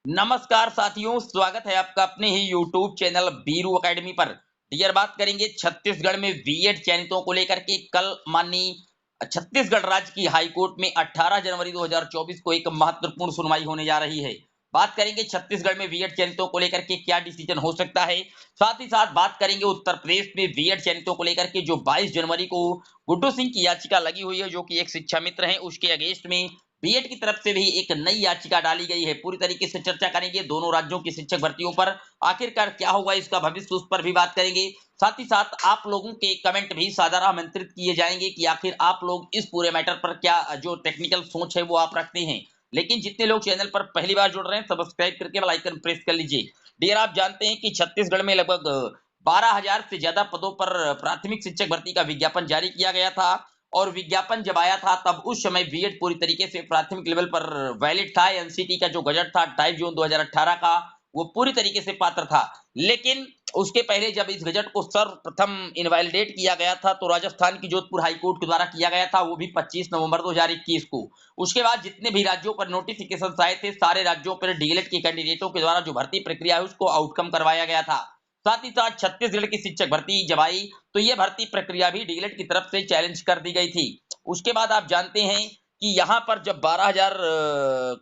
नमस्कार साथियों, स्वागत है आपका अपने ही YouTube चैनल बीरू एकेडमी पर। डियर, बात करेंगे छत्तीसगढ़ में बीएड चयनितों को लेकर के। कल माननीय छत्तीसगढ़ राज्य की हाई कोर्ट में 18 जनवरी 2024 को एक महत्वपूर्ण सुनवाई होने जा रही है। बात करेंगे छत्तीसगढ़ में बीएड चयनितों को लेकर के क्या डिसीजन हो सकता है। साथ ही साथ बात करेंगे उत्तर प्रदेश में बीएड चयनितों को लेकर के जो 22 जनवरी को गुड्डू सिंह की याचिका लगी हुई है, जो कि एक शिक्षा मित्र है, उसके अगेंस्ट में बीएड की तरफ से भी एक नई याचिका डाली गई है। पूरी तरीके से चर्चा करेंगे दोनों राज्यों की शिक्षक भर्तियों पर, आखिरकार क्या होगा इसका भविष्य, उस पर भी बात करेंगे। साथ ही साथ आप लोगों के कमेंट भी सादर आमंत्रित किए जाएंगे कि आखिर आप लोग इस पूरे मैटर पर क्या जो टेक्निकल सोच है वो आप रखते हैं। लेकिन जितने लोग चैनल पर पहली बार जुड़ रहे हैं, सब्सक्राइब करके बेल आइकन प्रेस कर लीजिए। डियर, आप जानते हैं कि छत्तीसगढ़ में लगभग 12,000 से ज्यादा पदों पर प्राथमिक शिक्षक भर्ती का विज्ञापन जारी किया गया था। और विज्ञापन जब आया था तब उस समय बीएड पूरी तरीके से प्राथमिक लेवल पर वैलिड था। एनसीटी का जो गजट था 28 जून 2018 का, वो पूरी तरीके से पात्र था। लेकिन उसके पहले जब इस गजट को सर्वप्रथम इनवैलिडेट किया गया था तो राजस्थान की जोधपुर हाई कोर्ट के द्वारा किया गया था, वो भी 25 नवंबर 2021 को। उसके बाद जितने भी राज्यों पर नोटिफिकेशन आए थे, सारे राज्यों पर डीएलएड के कैंडिडेटों के द्वारा जो भर्ती प्रक्रिया है उसको आउटकम करवाया गया था। साथ ही साथ छत्तीसगढ़ की शिक्षक भर्ती जब आई तो यह भर्ती प्रक्रिया भी डीएलएड की तरफ से चैलेंज कर दी गई थी। उसके बाद आप जानते हैं कि यहाँ पर जब 12,000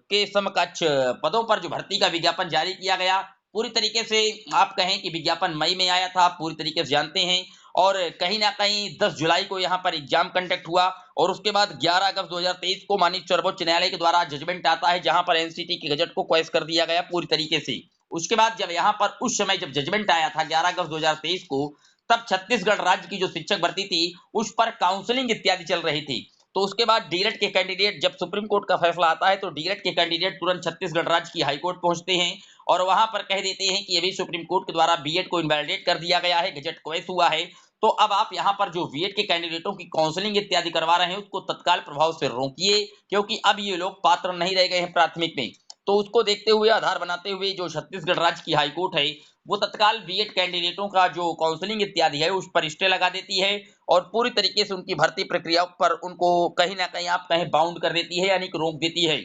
के समकक्ष पदों पर जो भर्ती का विज्ञापन जारी किया गया, पूरी तरीके से आप कहें कि विज्ञापन मई में आया था, पूरी तरीके से जानते हैं। और कहीं ना कहीं 10 जुलाई को यहाँ पर एग्जाम कंडक्ट हुआ और उसके बाद 11 अगस्त 2023 को माननीय सर्वोच्च न्यायालय के द्वारा जजमेंट आता है, जहां पर एनसीटी के गजट को क्वैश कर दिया गया पूरी तरीके से। उसके बाद जब यहाँ पर उस समय जब जजमेंट आया था 11 अगस्त 2023 को, तब छत्तीसगढ़ राज्य की जो शिक्षक भर्ती थी उस पर काउंसलिंग इत्यादि चल रही थी। तो उसके बाद डीएलएड के कैंडिडेट, जब सुप्रीम कोर्ट का फैसला आता है तो डीएलएड के कैंडिडेट तुरंत छत्तीसगढ़ राज्य की हाई कोर्ट पहुंचते हैं और वहां पर कह देते हैं कि अभी सुप्रीम कोर्ट के द्वारा बीएड को इनवैलिडेट कर दिया गया है, गजट क्वैश हुआ है। तो अब आप यहाँ पर जो बीएड के कैंडिडेटों की काउंसलिंग इत्यादि करवा रहे हैं उसको तत्काल प्रभाव से रोकिए, क्योंकि अब ये लोग पात्र नहीं रह गए हैं प्राथमिक में। तो उसको देखते हुए, आधार बनाते हुए, जो छत्तीसगढ़ राज्य की हाई कोर्ट है वो तत्काल बीएड कैंडिडेटों का जो काउंसलिंग इत्यादि है उस पर स्टे लगा देती है और पूरी तरीके से उनकी भर्ती प्रक्रिया पर उनको कहीं ना कहीं आप कहें बाउंड कर देती है, यानी कि रोक देती है।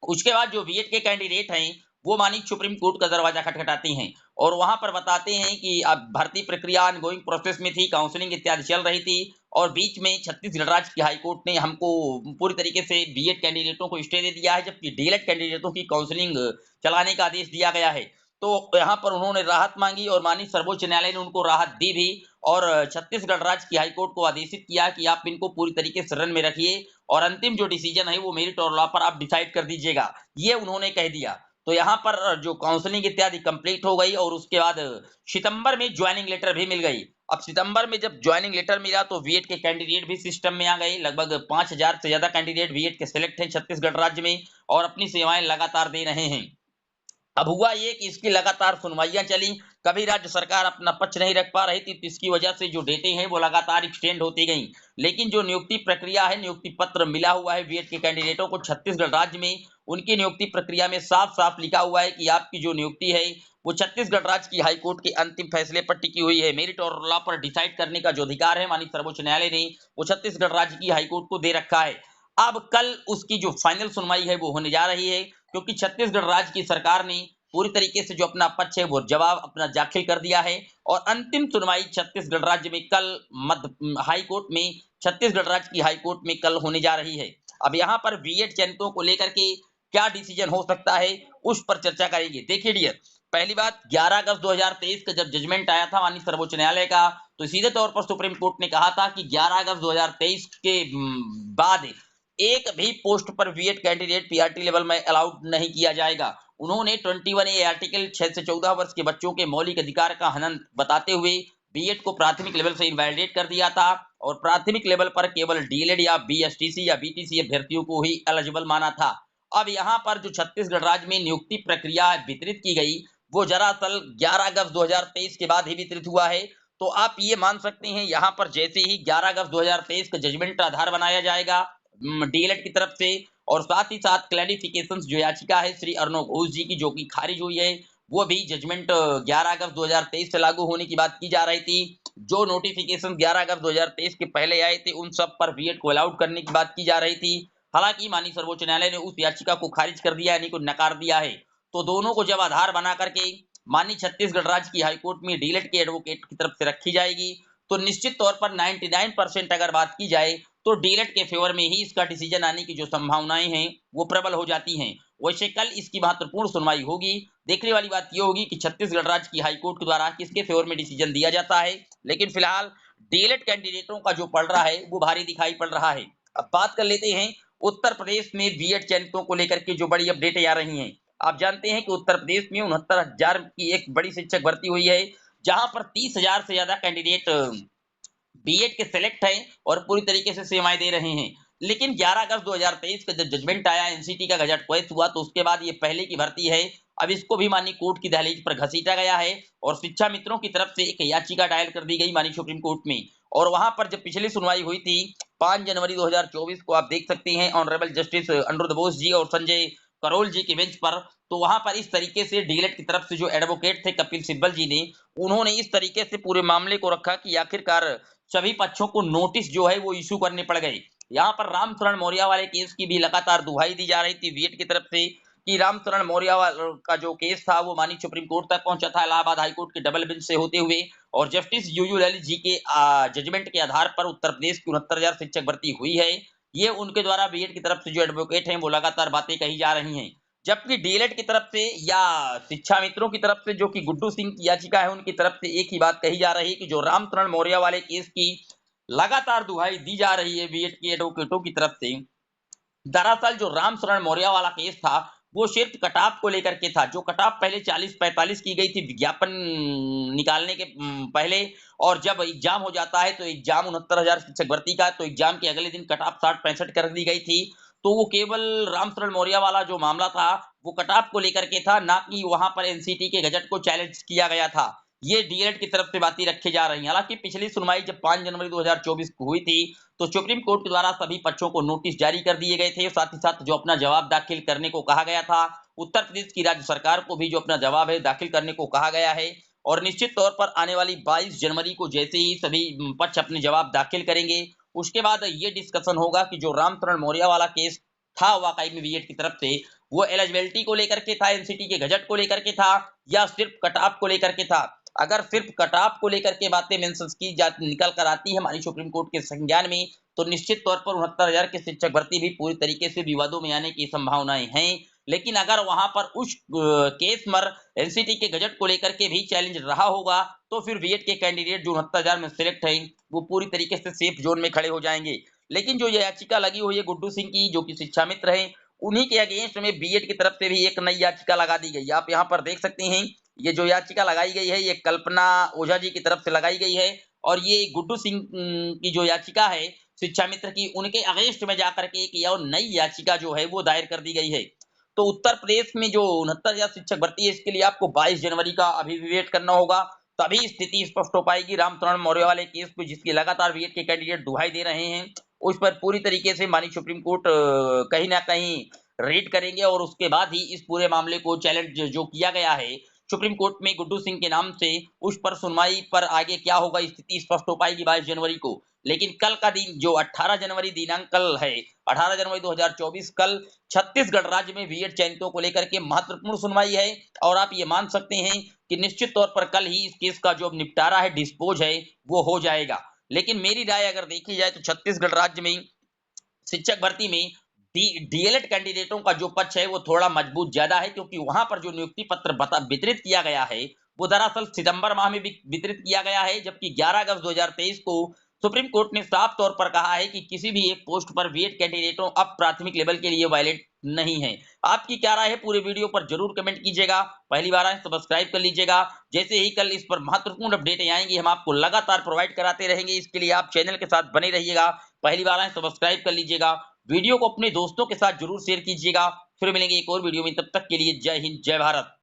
उसके बाद जो बीएड के कैंडिडेट हैं वो मानी सुप्रीम कोर्ट का दरवाजा खटखटाते हैं और वहां पर बताते हैं कि अब भर्ती प्रक्रिया ऑनगोइंग प्रोसेस में थी, काउंसलिंग इत्यादि चल रही थी और बीच में छत्तीसगढ़ राज्य की हाई कोर्ट ने हमको पूरी तरीके से बीएड कैंडिडेटों को स्टे दे दिया है, जबकि डीएलएड कैंडिडेटों की काउंसलिंग चलाने का आदेश दिया गया है। तो यहाँ पर उन्होंने राहत मांगी और माननीय सर्वोच्च न्यायालय ने उनको राहत दी भी और छत्तीसगढ़ राज्य की हाईकोर्ट को आदेशित किया कि आप इनको पूरी तरीके से शरण में रखिए और अंतिम जो डिसीजन है वो मेरिट और लॉ पर आप डिसाइड कर दीजिएगा, ये उन्होंने कह दिया। तो यहाँ पर जो काउंसलिंग इत्यादि कंप्लीट हो गई और उसके बाद सितंबर में ज्वाइनिंग लेटर भी मिल गई। अब सितंबर में जब ज्वाइनिंग लेटर मिला तो बीएड के कैंडिडेट भी सिस्टम में आ गए। लगभग 5,000 से ज्यादा कैंडिडेट बीएड के सिलेक्ट हैं छत्तीसगढ़ राज्य में और अपनी सेवाएं लगातार दे रहे हैं। अब हुआ ये कि इसकी लगातार सुनवाइयां चली, कभी राज्य सरकार अपना पक्ष नहीं रख पा रही थी, तो इसकी वजह से जो डेटे हैं वो लगातार एक्सटेंड होती गई। लेकिन जो नियुक्ति प्रक्रिया है, नियुक्ति पत्र मिला हुआ है बीएड के कैंडिडेटों को छत्तीसगढ़ राज्य में, उनकी नियुक्ति प्रक्रिया में साफ साफ लिखा हुआ है कि आपकी जो नियुक्ति है वो छत्तीसगढ़ राज्य की हाईकोर्ट के अंतिम फैसले पर टिकी हुई है। मेरिट और लॉ पर डिसाइड करने का जो अधिकार है माननीय सर्वोच्च न्यायालय ने वो छत्तीसगढ़ राज्य की हाईकोर्ट को दे रखा है। अब कल उसकी जो फाइनल सुनवाई है वो होने जा रही है, क्योंकि छत्तीसगढ़ राज्य की सरकार ने पूरी तरीके से जो अपना पक्ष है वो जवाब अपना दाखिल कर दिया है और अंतिम सुनवाई छत्तीसगढ़ राज्य में कल हाई कोर्ट में, छत्तीसगढ़ राज्य की हाई कोर्ट में कल होने जा रही है। अब यहाँ पर बीएड चयनितों को लेकर के क्या डिसीजन हो सकता है उस पर चर्चा करेंगे। देखिए डियर, पहली बात, 11 अगस्त 2023 का जब जजमेंट आया था माननीय सर्वोच्च न्यायालय का, तो सीधे तौर पर सुप्रीम कोर्ट ने कहा था कि 11 अगस्त 2023 के बाद एक भी पोस्ट पर बीएड कैंडिडेट पीआरटी लेवल में अलाउड नहीं किया जाएगा। उन्होंने 21A आर्टिकल 6 से 14 वर्ष के बच्चों के मौलिक अधिकार का हनन बताते हुए बीएड को प्राथमिक लेवल से इनवैलिडेट कर दिया था और प्राथमिक लेवल पर केवल डीएलएड या बीएसटीसी या बीटीसी अभ्यर्थियों को ही एलिजिबल माना था। अब यहाँ पर जो छत्तीसगढ़ राज्य में नियुक्ति प्रक्रिया वितरित की गई वो दरअसल 11 अगस्त 2023 के बाद ही वितरित हुआ है। तो आप ये मान सकते हैं यहाँ पर जैसे ही 11 अगस्त 2023 का जजमेंट आधार बनाया जाएगा डीएलएड की तरफ से, और साथ ही साथ क्लैरिफिकेशन जो याचिका है श्री अर्णव घोष जी की जो कि खारिज हुई है, वो भी जजमेंट 11 अगस्त 2023 से लागू होने की बात की जा रही थी। जो नोटिफिकेशन 11 अगस्त 2023 के पहले आए थे उन सब पर बीएड को अलाउड करने की बात की जा रही थी। हालांकि माननीय सर्वोच्च न्यायालय ने उस याचिका को खारिज कर दिया, यानी को नकार दिया है। तो दोनों को जब आधार बना करके माननीय छत्तीसगढ़ राज्य की हाईकोर्ट में डीएलएड के एडवोकेट की तरफ से रखी जाएगी, तो निश्चित तौर पर 99% अगर बात की जाए तो डीएलएड के फेवर में ही इसका डिसीजन आने की जो संभावनाएं हैं वो प्रबल हो जाती हैं। वैसे कल इसकी महत्वपूर्ण सुनवाई होगी। देखने वाली बात यह होगी कि छत्तीसगढ़ राज्य की हाईकोर्ट के द्वारा किसके फेवर में डिसीजन दिया जाता है। लेकिन फिलहाल डीएलएड कैंडिडेटों का जो पड़ रहा है वो भारी दिखाई पड़ रहा है। अब बात कर लेते हैं उत्तर प्रदेश में बीएड चयनितों को लेकर के जो बड़ी अपडेटें आ रही हैं। आप जानते हैं कि उत्तर प्रदेश में 69,000 की एक बड़ी शिक्षक भर्ती हुई है, जहां पर 30,000 से ज्यादा कैंडिडेट बीएड के सिलेक्ट हैं और पूरी तरीके से सेवाएं दे रहे हैं। लेकिन 11 अगस्त 2023 का जब जजमेंट आया, एनसीटी का गजट पेश हुआ, तो उसके बाद ये पहले की भर्ती है। अब इसको भी माननीय कोर्ट की दहलीज पर घसीटा गया है और शिक्षा मित्रों की तरफ से एक याचिका दायर कर दी गई माननीय सुप्रीम कोर्ट में। और वहां पर जब पिछली सुनवाई हुई थी 5 जनवरी 2024 को, आप देख सकते हैं ऑनरेबल जस्टिस अनिरुद्ध बोस जी और संजय करोल जी के बेंच पर, तो वहां पर इस तरीके से डीएलएड की तरफ से जो एडवोकेट थे कपिल सिब्बल जी ने, उन्होंने इस तरीके से पूरे मामले को रखा कि आखिरकार सभी पक्षों को नोटिस जो है वो इशू करने पड़ गए। यहाँ पर रामचरण मौर्य वाले केस की भी लगातार दुहाई दी जा रही थी बीएड की तरफ से कि रामचरण मौर्य का जो केस था वो माननीय सुप्रीम कोर्ट तक पहुंचा था इलाहाबाद हाईकोर्ट के डबल बेंच से होते हुए, और जस्टिस यूयू ललित जी के जजमेंट के आधार पर उत्तर प्रदेश की 69,000 शिक्षक भर्ती हुई है। ये उनके द्वारा बीएड की तरफ से जो एडवोकेट हैं वो लगातार बातें कही जा रही हैं। जबकि डीएलएड की तरफ से या शिक्षा मित्रों की तरफ से जो कि गुड्डू सिंह की याचिका है, उनकी तरफ से एक ही बात कही जा रही है कि जो रामचरण मौर्य वाले केस की लगातार दुहाई दी जा रही है बीएड के एडवोकेटों की तरफ से, दरअसल जो रामचरण मौर्य वाला केस था वो सिर्फ कटाप को लेकर के था। जो कटाप पहले 40-45 की गई थी विज्ञापन निकालने के पहले, और जब एग्जाम हो जाता है तो एग्जाम 69,000 शिक्षक भर्ती का, तो एग्जाम के अगले दिन कटाप 60-65 कर दी गई थी। तो वो केवल रामचरण मौर्य वाला जो मामला था वो कटाप को लेकर के था, ना कि वहां पर एनसीटी के गजट को चैलेंज किया गया था। ये डीएलएड की तरफ से बातें रखी जा रही हैं। हालांकि पिछली सुनवाई जब 5 जनवरी 2024 को हुई थी तो सुप्रीम कोर्ट के द्वारा सभी पक्षों को नोटिस जारी कर दिए गए थे, साथ ही साथ जो अपना जवाब दाखिल करने को कहा गया था, उत्तर प्रदेश की राज्य सरकार को भी जो अपना जवाब है दाखिल करने को कहा गया है। और निश्चित तौर पर आने वाली 22 जनवरी को जैसे ही सभी पक्ष अपने जवाब दाखिल करेंगे, उसके बाद ये डिस्कशन होगा कि जो रामचरण मौर्य वाला केस था वाकई में बीएड की तरफ से, वो एलिजिबिलिटी को लेकर के था, एनसीटी के गजट को लेकर के था, या सिर्फ कटऑफ को लेकर के था। अगर सिर्फ कटऑफ को लेकर के बातें मेंशन की जाती निकल कर आती है हमारी सुप्रीम कोर्ट के संज्ञान में, तो निश्चित तौर पर 69,000 की शिक्षक भर्ती भी पूरी तरीके से विवादों में आने की संभावनाएं हैं। लेकिन अगर वहां पर उस केस पर एनसीटी के गजट को लेकर के भी चैलेंज रहा होगा, तो फिर बीएड के कैंडिडेट जो 69,000 में सिलेक्ट हैं वो पूरी तरीके से सेफ जोन में खड़े हो जाएंगे। लेकिन जो याचिका लगी हुई है गुड्डू सिंह की, जो कि शिक्षा मित्र हैं, उन्हीं के अगेंस्ट में बीएड की तरफ से भी एक नई याचिका लगा दी गई। आप यहाँ पर देख सकते हैं, ये जो याचिका लगाई गई है ये कल्पना ओझा जी की तरफ से लगाई गई है, और ये गुड्डू सिंह की जो याचिका है शिक्षा मित्र की, उनके अगेंस्ट में जाकर के एक और नई याचिका जो है वो दायर कर दी गई है। तो उत्तर प्रदेश में जो 69,000 शिक्षक भर्ती है, इसके लिए आपको 22 जनवरी का अभी वेट करना होगा, तभी स्थिति स्पष्ट हो पाएगी। रामचरण मौर्य वाले केस पे जिसकी लगातार बीएड के कैंडिडेट दुहाई दे रहे हैं, उस पर पूरी तरीके से माननीय सुप्रीम कोर्ट कहीं ना कहीं रीड करेंगे, और उसके बाद ही इस पूरे मामले को चैलेंज जो किया गया है सुप्रीम कोर्ट में गुड्डू सिंह के नाम से, उस पर सुनवाई पर आगे क्या होगा स्थिति स्पष्ट हो पाएगी 22 जनवरी को। लेकिन कल का दिन जो 18 जनवरी दिनांक कल है, 18 जनवरी 2024 कल छत्तीसगढ़ राज्य में बीएड चयनितों को लेकर के महत्वपूर्ण सुनवाई है, और आप ये मान सकते हैं कि निश्चित तौर पर कल ही इस केस का जो निपटारा है, डिस्पोज है, वो हो जाएगा। लेकिन मेरी राय अगर देखी जाए तो छत्तीसगढ़ राज्य में शिक्षक भर्ती में डीएलएड कैंडिडेटों का जो पक्ष है वो थोड़ा मजबूत ज्यादा है, क्योंकि वहां पर जो नियुक्ति पत्र वितरित किया गया है वो दरअसल सितंबर माह में वितरित किया गया है, जबकि 11 अगस्त 2023 को सुप्रीम कोर्ट ने साफ तौर पर कहा है कि किसी भी एक पोस्ट पर बीएड कैंडिडेटों अब प्राथमिक लेवल के लिए वैलिड नहीं है। आपकी क्या राय है पूरे वीडियो पर जरूर कमेंट कीजिएगा। पहली बार आए सब्सक्राइब कर लीजिएगा। जैसे ही कल इस पर महत्वपूर्ण अपडेट आएंगी हम आपको लगातार प्रोवाइड कराते रहेंगे, इसके लिए आप चैनल के साथ बने रहिएगा। पहली बार आए सब्सक्राइब कर लीजिएगा, वीडियो को अपने दोस्तों के साथ जरूर शेयर कीजिएगा। फिर मिलेंगे एक और वीडियो में, तब तक के लिए जय हिंद जय भारत।